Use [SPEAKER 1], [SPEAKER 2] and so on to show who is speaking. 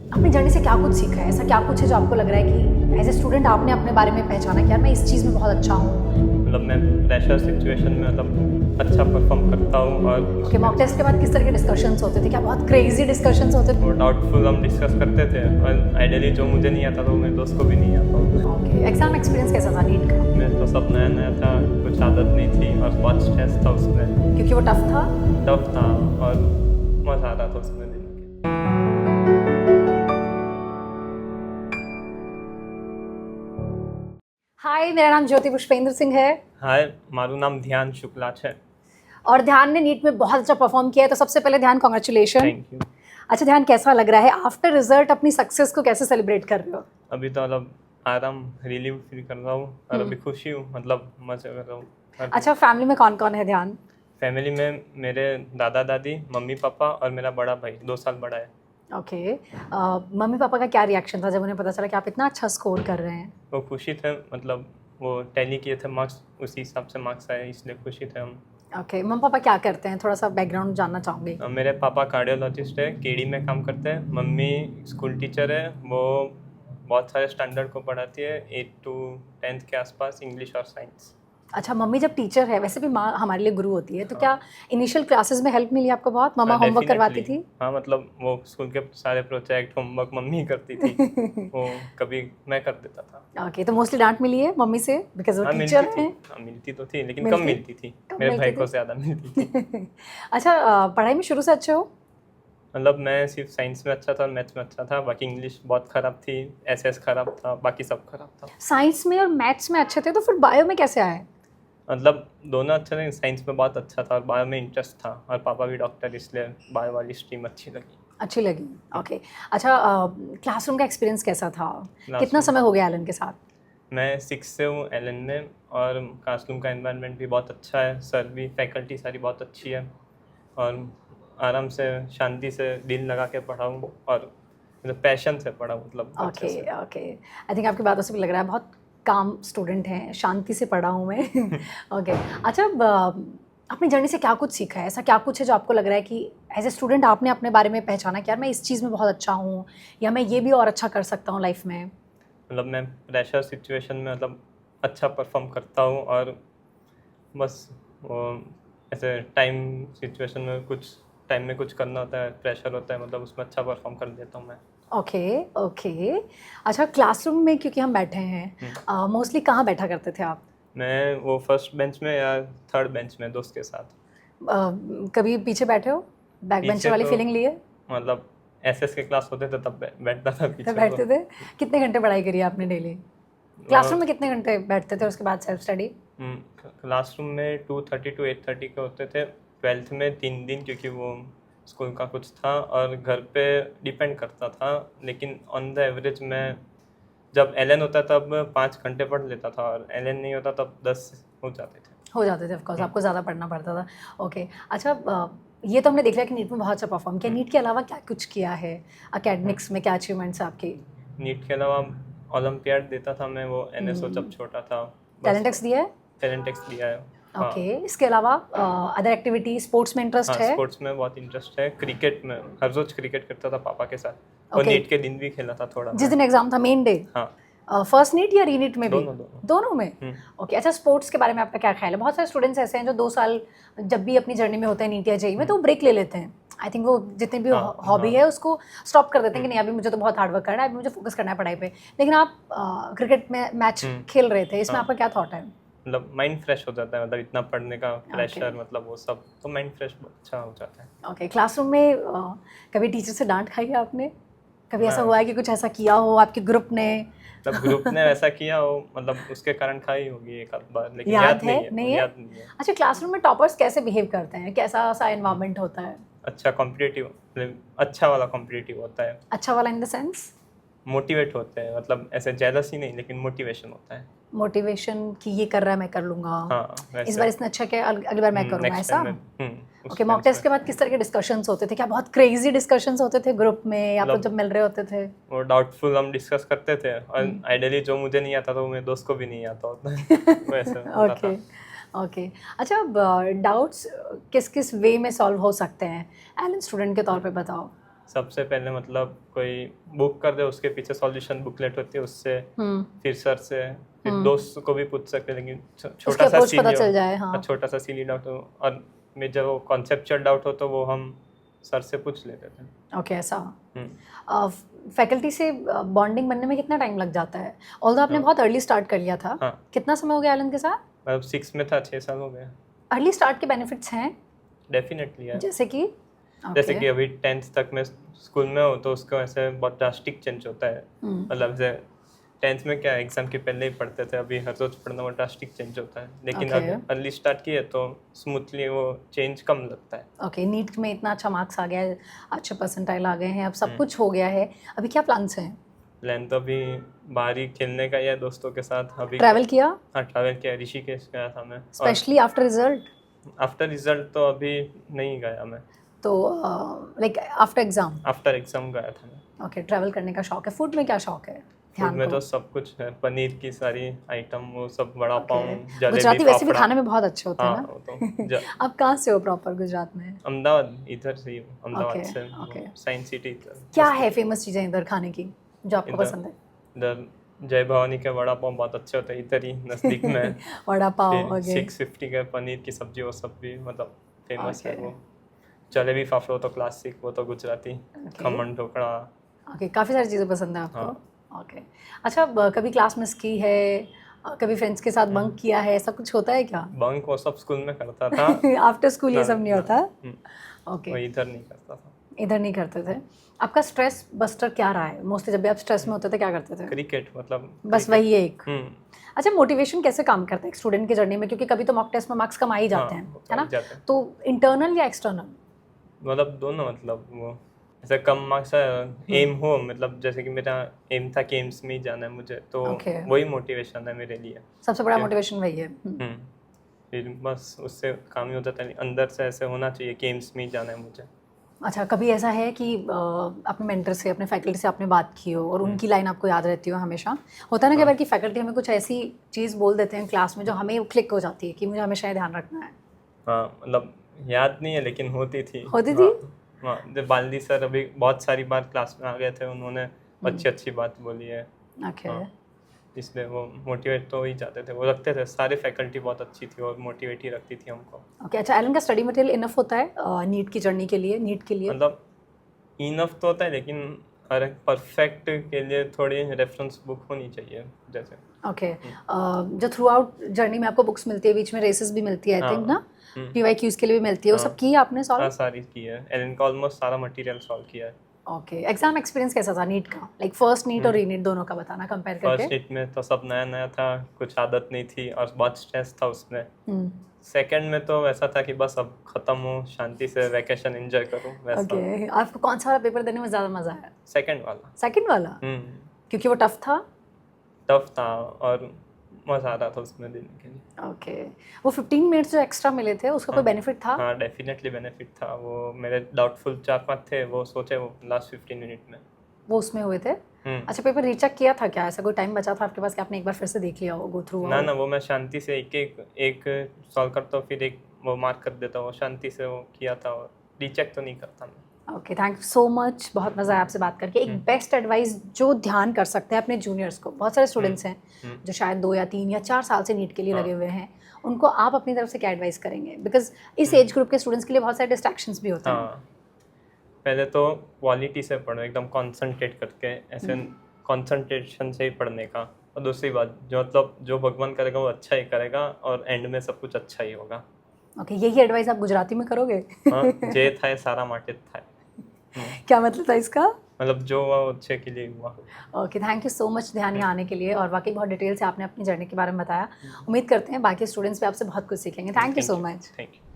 [SPEAKER 1] अपनी जर्नी से क्या कुछ सीखा है? ऐसा क्या कुछ है जो आपको लग रहा है कि एज ए स्टूडेंट आपने अपने बारे में पहचाना कि यार मैं इस चीज़ में बहुत अच्छा हूँ?
[SPEAKER 2] मतलब मैं प्रेशर सिचुएशन में मतलब अच्छा परफॉर्म करता हूँ और
[SPEAKER 1] ओके, मॉक टेस्ट के बाद किस तरह के डिस्कशंस होते थे? क्या बहुत क्रेजी डिस्कशंस होते थे?
[SPEAKER 2] वो डाउटफुल हम डिस्कस करते थे और आइडियली जो मुझे नहीं आता तो मेरे दोस्त को भी नहीं आता होता।
[SPEAKER 1] ओके, एग्जाम एक्सपीरियंस कैसा था नीट का?
[SPEAKER 2] मैं तो सब नया नया था, कुछ आदत नहीं थी और बहुत स्ट्रेस था उसमें।
[SPEAKER 1] क्योंकि वो टफ था?
[SPEAKER 2] टफ था और मज़ा आ रहा था उसमें देने के।
[SPEAKER 1] हाय, मेरा नाम ज्योति पुष्पेंद्र सिंह है
[SPEAKER 2] हाय, મારું નામ ધ્યાન શુક્લા છે।
[SPEAKER 1] और ध्यान ने नीट में बहुत अच्छा परफॉर्म किया है, तो सबसे पहले ध्यान कॉन्ग्रेचुलेशन।
[SPEAKER 2] Thank you.
[SPEAKER 1] अच्छा ध्यान, कैसा लग रहा है आफ्टर रिजल्ट? अपनी सक्सेस को कैसे सेलिब्रेट कर रहे हो?
[SPEAKER 2] अभी तो मतलब आराम रिलीव फील कर रहा हूँ और अभी खुशी हूँ, मतलब मज़े कर रहा हूँ।
[SPEAKER 1] अच्छा, फैमिली में कौन कौन है ध्यान?
[SPEAKER 2] फैमिली में मेरे दादा दादी, मम्मी पापा और मेरा बड़ा भाई 2 साल बड़ा है।
[SPEAKER 1] ओके, मम्मी पापा का क्या रिएक्शन था जब उन्हें पता चला कि आप इतना अच्छा स्कोर कर रहे हैं?
[SPEAKER 2] वो खुशी थे, मतलब वो टैली किए थे मार्क्स, उसी हिसाब से मार्क्स आए इसलिए खुशी थे हम।
[SPEAKER 1] ओके, मम्मी पापा क्या करते हैं? थोड़ा सा बैकग्राउंड जानना चाहूँगी।
[SPEAKER 2] मेरे पापा कार्डियोलॉजिस्ट है, केडी में काम करते हैं। मम्मी स्कूल टीचर है, वो बहुत सारे स्टैंडर्ड को पढ़ाती है, 8 to 10th के आसपास इंग्लिश और साइंस।
[SPEAKER 1] अच्छा, मम्मी जब टीचर है, वैसे भी माँ हमारे लिए गुरु होती है, तो क्या इनिशियल क्लासेस में हेल्प मिली आपको बहुत? मम्मा होमवर्क करवाती थी?
[SPEAKER 2] हाँ, मतलब वो स्कूल के सारे प्रोजेक्ट होमवर्क मम्मी करती थी। वो कभी मैं कर देता था।
[SPEAKER 1] ओके, तो मोस्टली डांट मिली है मम्मी से बिकॉज वो
[SPEAKER 2] हाँ
[SPEAKER 1] टीचर
[SPEAKER 2] मिलती थी,
[SPEAKER 1] हैं?
[SPEAKER 2] हाँ मिलती तो थी लेकिन कम मिलती थी।
[SPEAKER 1] कम
[SPEAKER 2] मेरे
[SPEAKER 1] मिलती
[SPEAKER 2] भाई
[SPEAKER 1] थी?
[SPEAKER 2] को ज़्यादा मिलती थी।
[SPEAKER 1] अच्छा, पढ़ाई में शुरू से अच्छे हो?
[SPEAKER 2] मतलब मैं सिर्फ साइंस में अच्छा था और मैथ्स में अच्छा था, बाकी इंग्लिश बहुत ख़राब थी, एसएस खराब था, बाकी सब खराब था।
[SPEAKER 1] साइंस में और मैथ्स में अच्छे थे, तो फिर बायो में कैसे आए?
[SPEAKER 2] मतलब दोनों अच्छे थे, साइंस में बहुत अच्छा था और बायो में इंटरेस्ट था और पापा भी डॉक्टर, इसलिए बायो वाली स्ट्रीम अच्छी लगी।
[SPEAKER 1] अच्छी लगी, ओके। अच्छा, क्लासरूम का एक्सपीरियंस कैसा था? कितना
[SPEAKER 2] क्लासरूम
[SPEAKER 1] समय हो गया एलन के साथ?
[SPEAKER 2] मैं 6 से हूँ एलन में और क्लासरूम का एनवायरनमेंट भी बहुत अच्छा है, सर भी, फैकल्टी सारी बहुत अच्छी है और आराम से शांति से दिल लगा के पढ़ा हूँ और मतलब पैशन से पढ़ा, मतलब अच्छे
[SPEAKER 1] ओके
[SPEAKER 2] से।
[SPEAKER 1] ओके, आई थिंक आपकी बातों से भी लग रहा है बहुत काम स्टूडेंट हैं, शांति से पढ़ा हूँ मैं। ओके, अच्छा, अपनी जर्नी से क्या कुछ सीखा है? ऐसा क्या कुछ है जो आपको लग रहा है कि एज ए स्टूडेंट आपने अपने बारे में पहचाना कि यार मैं इस चीज़ में बहुत अच्छा हूँ, या मैं ये भी और अच्छा कर सकता हूँ लाइफ में?
[SPEAKER 2] मतलब मैं प्रेशर सिचुएशन में मतलब अच्छा परफॉर्म करता हूँ और बस वो ऐसे टाइम सिचुएशन में कुछ करना होता है, प्रेशर होता है, मतलब उसमें अच्छा परफॉर्म कर देता हूँ मैं।
[SPEAKER 1] ओके ओके, अच्छा, क्लासरूम में क्योंकि हम बैठे हैं, मोस्टली कहाँ बैठा करते थे आप?
[SPEAKER 2] मैं वो फर्स्ट बेंच में या थर्ड बेंच में दोस्त के साथ।
[SPEAKER 1] कभी पीछे बैठे हो? बैक बेंचर
[SPEAKER 2] पीछे
[SPEAKER 1] वाली
[SPEAKER 2] तो
[SPEAKER 1] फीलिंग लिए?
[SPEAKER 2] मतलब एसएस के क्लास होते थे तब बैठता था
[SPEAKER 1] तो
[SPEAKER 2] पीछे
[SPEAKER 1] बैठते थे? कितने घंटे पढ़ाई करी आपने डेली? क्लासरूम में कितने घंटे बैठते थे, उसके बाद सेल्फ स्टडी?
[SPEAKER 2] क्लासरूम में 2:30 to 8:30 के होते थे। 12th में 3 दिन, क्योंकि वो स्कूल का कुछ था और घर पे डिपेंड करता था, लेकिन ऑन द एवरेज मैं जब एलन होता तब 5 घंटे पढ़ लेता था और एलन नहीं होता तब 10 हो जाते थे।
[SPEAKER 1] हो जाते थे, ऑफकोर्स आपको ज़्यादा पढ़ना पड़ता था। ओके, अच्छा, ये तो हमने देख लिया कि नीट में बहुत अच्छा परफॉर्म किया। नीट के अलावा क्या कुछ किया है? एकेडमिक्स में क्या अचीवमेंट्स आपकी?
[SPEAKER 2] नीट के अलावा ओलंपियाड देता था मैं, वो एनएसओ जब छोटा था।
[SPEAKER 1] टैलेंट एक्स दिया है?
[SPEAKER 2] टैलेंट टेक्स दिया है। हाँ।
[SPEAKER 1] ओके, इसके अलावा अदर एक्टिविटी, स्पोर्ट्स में इंटरेस्ट
[SPEAKER 2] हाँ,
[SPEAKER 1] है?
[SPEAKER 2] स्पोर्ट्स में बहुत इंटरेस्ट है। क्रिकेट में हर रोज क्रिकेट करता था पापा के साथ और
[SPEAKER 1] Okay.
[SPEAKER 2] नीट के दिन भी खेला था थोड़ा
[SPEAKER 1] जिस
[SPEAKER 2] मैं।
[SPEAKER 1] दिन एग्जाम था, मेन डे?
[SPEAKER 2] हाँ,
[SPEAKER 1] फर्स्ट नीट या रीनीट में भी?
[SPEAKER 2] दोनों।
[SPEAKER 1] दोनों में? ओके, अच्छा, स्पोर्ट्स के बारे में आपका क्या ख्याल है? बहुत सारे स्टूडेंट्स ऐसे हैं जो 2 साल जब भी अपनी जर्नी में होते हैं नीट या जेई में, तो ब्रेक ले लेते हैं। आई थिंक वो जितनी भी
[SPEAKER 2] हाँ,
[SPEAKER 1] हॉबी
[SPEAKER 2] हाँ।
[SPEAKER 1] है उसको स्टॉप कर देते हैं कि नहीं, अभी मुझे तो बहुत हार्ड वर्क करना है, अभी मुझे फोकस करना है पढ़ाई पे। लेकिन आप क्रिकेट में मैच खेल रहे थे, इसमें
[SPEAKER 2] हाँ।
[SPEAKER 1] आपका क्या थॉट है?
[SPEAKER 2] मतलब माइंड फ्रेश हो जाता है, मतलब इतना पढ़ने का प्रेशर, मतलब वो सब, तो माइंड फ्रेश अच्छा हो जाता है।
[SPEAKER 1] ओके, क्लासरूम में कभी टीचर से डांट खाई है आपने? कभी ऐसा
[SPEAKER 2] हाँ।
[SPEAKER 1] हुआ है कि कुछ ऐसा किया हो आपके ग्रुप ने?
[SPEAKER 2] तब ग्रुप ने वैसा किया हो, मतलब उसके कारण खाई होगी एक आध बार, लेकिन
[SPEAKER 1] याद
[SPEAKER 2] याद
[SPEAKER 1] है?
[SPEAKER 2] नहीं है,
[SPEAKER 1] नहीं है?
[SPEAKER 2] याद नहीं है।
[SPEAKER 1] अच्छा, क्लासरूम में टॉपर्स कैसे बिहेव करते हैं? कैसा सा एनवायरनमेंट होता है?
[SPEAKER 2] अच्छा कॉम्पिटिटिव, मतलब अच्छा वाला कॉम्पिटिटिव होता है।
[SPEAKER 1] अच्छा वाला इन द सेंस?
[SPEAKER 2] मोटिवेट होते हैं, मतलब ऐसे जेलसी नहीं, लेकिन मोटिवेशन होता है।
[SPEAKER 1] मोटिवेशन कि ये कर रहा है मैं कर लूंगा,
[SPEAKER 2] हाँ,
[SPEAKER 1] इस
[SPEAKER 2] वैसे
[SPEAKER 1] बार इसने अच्छा किया, अगली बार मैं करूंगा,
[SPEAKER 2] नेक्स्ट
[SPEAKER 1] ऐसा?
[SPEAKER 2] टाइम में उस
[SPEAKER 1] ओके, मॉक
[SPEAKER 2] सेंस
[SPEAKER 1] टेस्ट
[SPEAKER 2] में।
[SPEAKER 1] के बाद किस तरह के डिस्कशंस होते थे? क्या बहुत क्रेजी डिस्कशंस होते थे ग्रुप में, या तो
[SPEAKER 2] मतलब
[SPEAKER 1] जब मिल रहे होते थे?
[SPEAKER 2] वो डाउटफुल हम डिस्कस करते थे और आइडियली जो मुझे नहीं आता तो मेरे दोस्त को भी नहीं आता होता है। वैसे होता
[SPEAKER 1] ओके
[SPEAKER 2] था।
[SPEAKER 1] ओके, अच्छा, डाउट्स किस किस वे में सॉल्व हो सकते हैं? एलन स्टूडेंट के तौर पे बताओ।
[SPEAKER 2] सबसे पहले मतलब कोई बुक कर दे, उसके पीछे सॉल्यूशन बुकलेट होती है, उससे फिर सर से, फिर दोस्त को भी पूछ सकते हैं, लेकिन
[SPEAKER 1] उसकी
[SPEAKER 2] छोटा सा
[SPEAKER 1] अप्रोच पता
[SPEAKER 2] सिली
[SPEAKER 1] चल जाए, हाँ।
[SPEAKER 2] छोटा सा सिली डाउट हो, और में जब वो कॉन्सेप्चुअल डाउट हो तो वो हम सर से पूछ लेते थे।
[SPEAKER 1] ओके, ऐसा। फैकल्टी से बॉन्डिंग बनने में कितना टाइम लग जाता है? ऑल्दो आपने बहुत अर्ली स्टार्ट कर लिया था।
[SPEAKER 2] हाँ।
[SPEAKER 1] कितना समय हो गया एलन के साथ?
[SPEAKER 2] मतलब 6 में था, 6 साल हो गए।
[SPEAKER 1] अर्ली स्टार्ट के बेनिफिट्स हैं?
[SPEAKER 2] डेफिनेटली है।
[SPEAKER 1] जैसे कि?
[SPEAKER 2] जैसे कि अभी 10th तक मैं स्कूल में हूँ तो उसको ऐसे बहुत ड्रास्टिक चेंज होता है। मतलब जैसे 10th में क्या एग्जाम के पहले ही पढ़ते थे, अभी हर रोज पढ़ना वो ड्रास्टिक चेंज होता है, लेकिन
[SPEAKER 1] Okay.
[SPEAKER 2] अगर अर्ली स्टार्ट किए तो स्मूथली वो चेंज कम लगता है।
[SPEAKER 1] ओके, नीट में इतना अच्छा मार्क्स आ गया है, अच्छे परसेंटाइल आ गए हैं, अब सब कुछ हो गया है, अभी क्या प्लान्स हैं?
[SPEAKER 2] प्लान तो अभी बाहर ही खेलने का ही है दोस्तों के साथ। अभी
[SPEAKER 1] ट्रैवल किया?
[SPEAKER 2] हाँ, ट्रैवल किया, ऋषिकेश गया था मैं।
[SPEAKER 1] Specially after result?
[SPEAKER 2] After result तो अभी नहीं गया मैं,
[SPEAKER 1] तो like after exam?
[SPEAKER 2] After exam गया था मैं।
[SPEAKER 1] ओके, ट्रैवल करने का शौक है। फूड में क्या शौक है?
[SPEAKER 2] फूड में तो सब कुछ है, पनीर की सारी आइटम, वो सब, वड़ा पाव, जलेबी,
[SPEAKER 1] गुजराती वैसे भी
[SPEAKER 2] फाफड़ा।
[SPEAKER 1] खाने में बहुत अच्छे होते हैं
[SPEAKER 2] हाँ,
[SPEAKER 1] ना?
[SPEAKER 2] वो तो
[SPEAKER 1] आप कहाँ से हो प्रॉपर गुजरात में?
[SPEAKER 2] अहमदाबाद, इधर से ही हूँ, अहमदाबाद
[SPEAKER 1] Okay,
[SPEAKER 2] से,
[SPEAKER 1] okay.
[SPEAKER 2] Science city.
[SPEAKER 1] क्या है फेमस चीज़ें इधर खाने की जो आपको
[SPEAKER 2] इधर-
[SPEAKER 1] पसंद है?
[SPEAKER 2] इधर जय भवानी के वड़ा पाव बहुत अच्छे होते हैं, इधर ही नज़दीक में।
[SPEAKER 1] वड़ा पाव,
[SPEAKER 2] फिर
[SPEAKER 1] ओके।
[SPEAKER 2] 650 का पनीर की सब्जी, वो सब भी मतलब फेमस है।
[SPEAKER 1] Okay.
[SPEAKER 2] वो जलेबी फाफड़ा तो क्लासिक, वो तो गुजराती।
[SPEAKER 1] Okay.
[SPEAKER 2] खमन ढोकड़ा।
[SPEAKER 1] ओके, काफ़ी सारी चीज़ें पसंद है आपको। ओके, अच्छा, कभी क्लास मिस की है? कभी फ्रेंड्स के साथ बंक किया है? ऐसा कुछ होता है क्या?
[SPEAKER 2] बंक वो सब स्कूल में करता था।
[SPEAKER 1] आफ्टर स्कूल ये सब नहीं होता? ओके,
[SPEAKER 2] वो इधर नहीं करता था।
[SPEAKER 1] इधर नहीं करते थे। आपका स्ट्रेस बस्टर क्या रहा है? मोस्टली जब भी आप स्ट्रेस में होते थे क्या करते थे?
[SPEAKER 2] क्रिकेट, मतलब
[SPEAKER 1] बस वही एक।
[SPEAKER 2] हम्म।
[SPEAKER 1] अच्छा, मोटिवेशन कैसे काम करता है एक स्टूडेंट की जर्नी में? क्योंकि कभी तो मॉक टेस्ट में मार्क्स कम आ ही जाते हैं,
[SPEAKER 2] वो
[SPEAKER 1] है ना?
[SPEAKER 2] जाते हैं।
[SPEAKER 1] तो इंटरनल या एक्सटर्नल?
[SPEAKER 2] मतलब दोनों, मतलब वो ऐसे कम मार्क्स एम हो, मतलब जैसे कि मेरा एम था कि एम्स में ही जाना है मुझे, तो
[SPEAKER 1] Okay.
[SPEAKER 2] वही मोटिवेशन है मेरे लिए।
[SPEAKER 1] सबसे बड़ा
[SPEAKER 2] Okay.
[SPEAKER 1] मोटिवेशन वही है।
[SPEAKER 2] फिर बस उससे काम ही हो जाता है, अंदर से ऐसे होना चाहिए कि एम्स में ही जाना है मुझे।
[SPEAKER 1] अच्छा, कभी ऐसा है कि अपने मेंटर से, अपने फैकल्टी से आपने बात की हो और उनकी लाइन आपको याद रहती हो हमेशा? होता है ना कई बार कि फैकल्टी हमें कुछ ऐसी चीज़ बोल देते हैं क्लास में जो हमें क्लिक हो जाती है कि मुझे हमेशा ये ध्यान रखना है।
[SPEAKER 2] हाँ, मतलब याद नहीं है लेकिन होती थी।
[SPEAKER 1] होती थी?
[SPEAKER 2] हाँ, जब बाल्दी सर अभी बहुत सारी बार क्लास में आ गए थे, उन्होंने अच्छी अच्छी बात बोली है।
[SPEAKER 1] ओके।
[SPEAKER 2] हाँ, इसलिए वो मोटिवेट तो हो ही जाते थे, वो रखते थे, सारे फैकल्टी बहुत अच्छी थी और मोटिवेट ही रखती थी हमको।
[SPEAKER 1] ओके, अच्छा, एलन का स्टडी मटेरियल इनफ होता है नीट की जर्नी के लिए, नीट के लिए?
[SPEAKER 2] मतलब इनफ तो होता है, लेकिन हर एक परफेक्ट के लिए थोड़ी रेफरेंस बुक होनी चाहिए जैसे।
[SPEAKER 1] ओके, जो थ्रू आउट जर्नी में आपको बुक्स मिलती है, बीच में रेसेस भी मिलती है आई थिंक ना? PYQs के लिए भी मिलती है, वो सब की है आपने सॉल्व?
[SPEAKER 2] हाँ, सारी की है, एलन का ऑलमोस्ट सारा मटेरियल सॉल्व किया है।
[SPEAKER 1] ओके, एग्जाम एक्सपीरियंस कैसा था नीट का? लाइक फर्स्ट नीट और रीनीट दोनों का बताना कंपेयर करके।
[SPEAKER 2] फर्स्ट नीट में तो सब नया नया था, कुछ आदत नहीं थी और बहुत स्ट्रेस था उसमें। सेकंड में तो वैसा था कि बस अब खत्म हो, शांति से वैकेशन एंजॉय करूं, वैसा।
[SPEAKER 1] ओके, आपको कौन सा वाला पेपर देने में ज़्यादा मज़ा आया?
[SPEAKER 2] सेकंड वाला।
[SPEAKER 1] सेकंड वाला? क्योंकि वो टफ था?
[SPEAKER 2] टफ था और मज़ा आ रहा था उसमें देने के लिए।
[SPEAKER 1] ओके, वो 15 मिनट्स जो एक्स्ट्रा मिले थे उसका कोई बेनिफिट था?
[SPEAKER 2] हाँ, डेफिनेटली बेनिफिट था। वो मेरे डाउटफुल 4-5 थे, वो सोचे वो लास्ट 15 मिनट में
[SPEAKER 1] वो उसमें हुए थे? अच्छा, पेपर रीचेक किया था क्या? ऐसा कोई टाइम बचा था आपके पास कि आपने एक बार फिर से देख लिया हो, गो थ्रू?
[SPEAKER 2] ना, वो मैं शांति से एक सॉल्व करता हूँ, फिर एक वो मार्क कर देता हूँ, शांति से वो किया था और रीचेक तो नहीं करता मैं।
[SPEAKER 1] Okay, thank you so much, बहुत मज़ा आया आपसे बात करके। एक बेस्ट एडवाइस जो ध्यान कर सकते हैं अपने जूनियर्स को, बहुत सारे स्टूडेंट्स हैं जो शायद 2 या 3 या 4 साल से नीट के लिए लगे हुए हैं, उनको आप अपनी तरफ से क्या एडवाइस करेंगे? बिकॉज इस एज ग्रुप के स्टूडेंट्स के लिए बहुत सारे डिस्ट्रैक्शंस भी होते हैं।
[SPEAKER 2] हाँ, पहले तो क्वालिटी से पढ़ो, एकदम कॉन्सनट्रेट करके, ऐसे कॉन्सनट्रेशन से ही पढ़ने का। और दूसरी बात, जो मतलब जो भगवान करेगा वो अच्छा ही करेगा और एंड में सब कुछ अच्छा ही होगा।
[SPEAKER 1] ओके, यही एडवाइस आप गुजराती में करोगे?
[SPEAKER 2] हाँ, जे था सारा माटे था।
[SPEAKER 1] क्या मतलब था इसका?
[SPEAKER 2] मतलब जो हुआ वो अच्छे के लिए हुआ।
[SPEAKER 1] Okay, thank you so much ध्यान यहाँ आने के लिए, और वाकई बहुत डिटेल से आपने अपनी जर्नी के बारे में बताया। उम्मीद करते हैं बाकी स्टूडेंट्स भी आपसे बहुत कुछ सीखेंगे। Thank you so much.
[SPEAKER 2] Thank you.